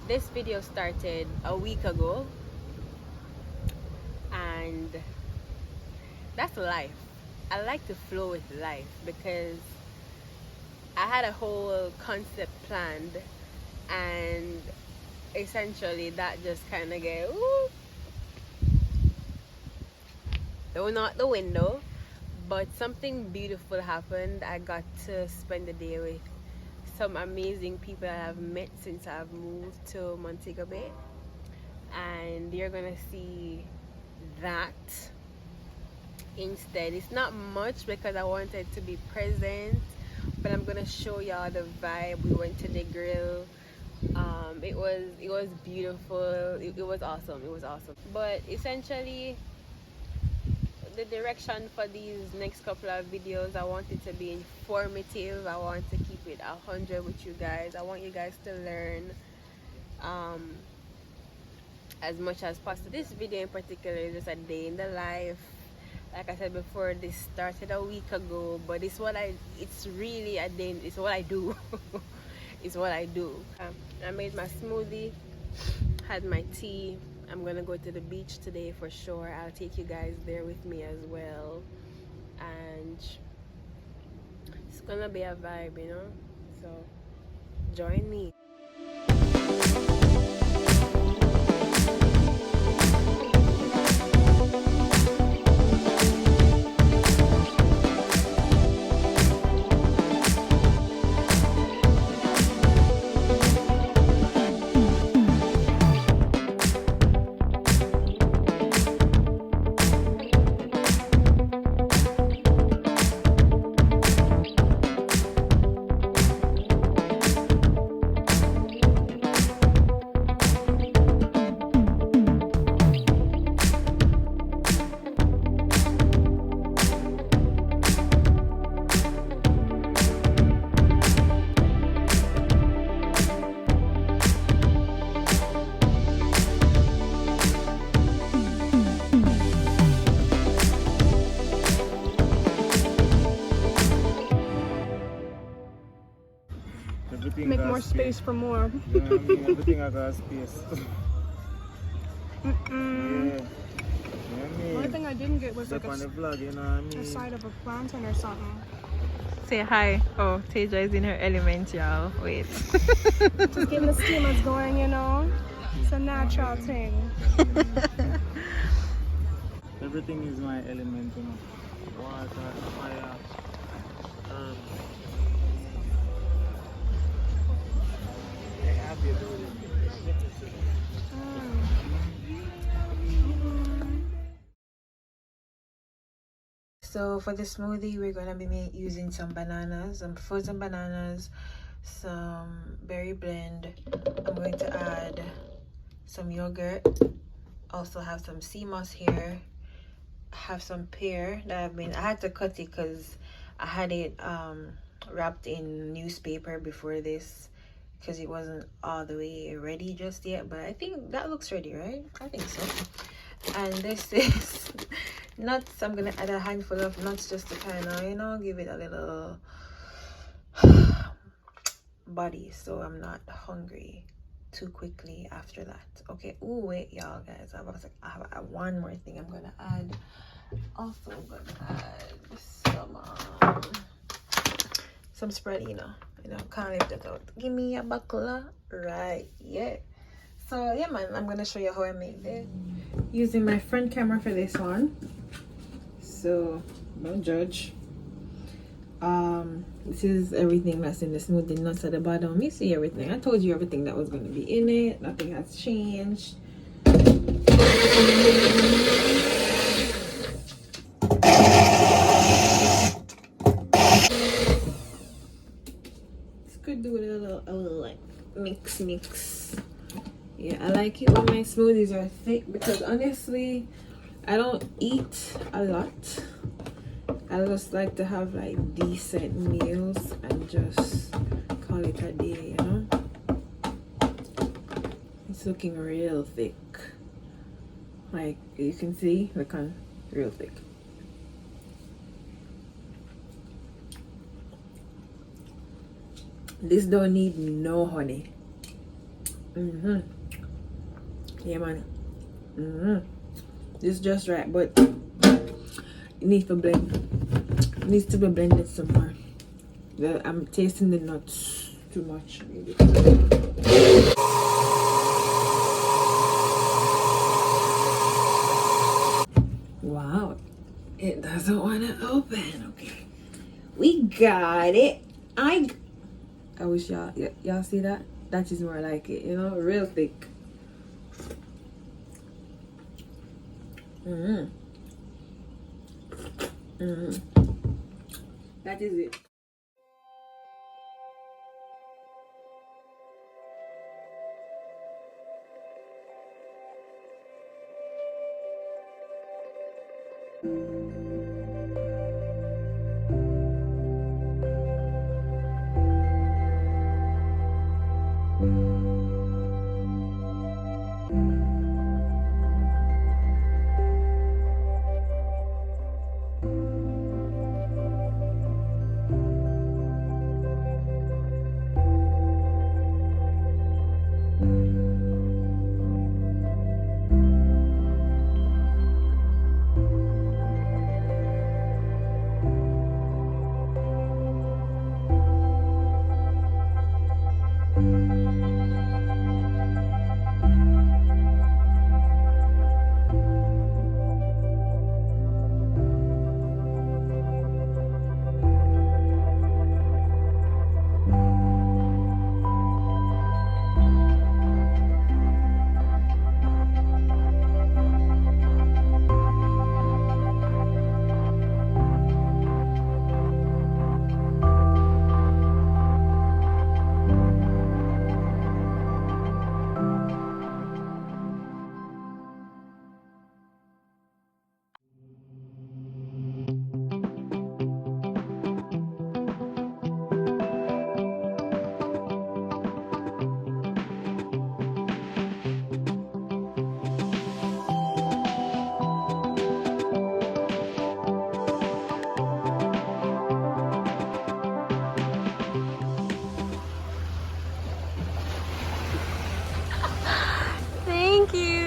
This video started a week ago, and that's life. I like to flow with life because I had a whole concept planned, and essentially that just kind of get thrown out the window. But something beautiful happened. I got to spend the day with some amazing people I've met since I've moved to Montego Bay, and you're gonna see that instead. It's not much because I wanted to be present, but I'm gonna show y'all the vibe. We went to Negril. It was beautiful. It was awesome. It was awesome. But essentially, the direction for these next couple of videos, I want it to be informative. I want to keep it 100 with you guys. I want you guys to learn um, as much as possible. This video in particular is just a day in the life. Like I said before, this started a week ago, but it's really a day. It's what I do. It's what I do. I made my smoothie, had my tea. I'm gonna go to the beach today for sure. I'll take you guys there with me as well, and it's gonna be a vibe, you know, so join me. Everything Make got more space for more. You know what I mean? Everything I got space. Yeah. You know what I mean? One thing I didn't get was Step like on the vlog, you know what I mean? a side of a plantain or something. Say hi. Oh, Teja is in her element, y'all. Wait. Just getting the steamers going, you know. It's a natural thing. Everything is my element, you know. Water, fire, herbs. So for the smoothie, we're gonna be using some bananas, some frozen bananas, some berry blend. I'm going to add some yogurt. Also have some sea moss here. Have some pear that I had to cut it because I had it wrapped in newspaper before this because it wasn't all the way ready just yet, but I think that looks ready, right? I think so. And this is nuts. I'm gonna add a handful of nuts just to kind of, you know, give it a little body so I'm not hungry too quickly after that. Okay. Oh wait, y'all guys, I have one more thing I'm gonna add. Also gonna add some spread, you know, can't leave that out. Give me a buckler right. Yeah. So yeah man, I'm gonna show you how I make this using my front camera for this one, so don't judge. This is everything that's in the smoothie, nuts at the bottom. You see everything. I told you everything that was going to be in it. Nothing has changed. This could do a little like mix. Yeah, I like it when my smoothies are thick because honestly I don't eat a lot. I just like to have like decent meals and just call it a day, you know. It's looking real thick. Like you can see, look on, real thick. This don't need no honey. Yeah, man. This is just right, but it needs to blend. It needs to be blended some more. I'm tasting the nuts too much. Maybe. Wow, it doesn't want to open. Okay, we got it. I wish y'all see that. That is more like it, you know, real thick. That is it. Thank you.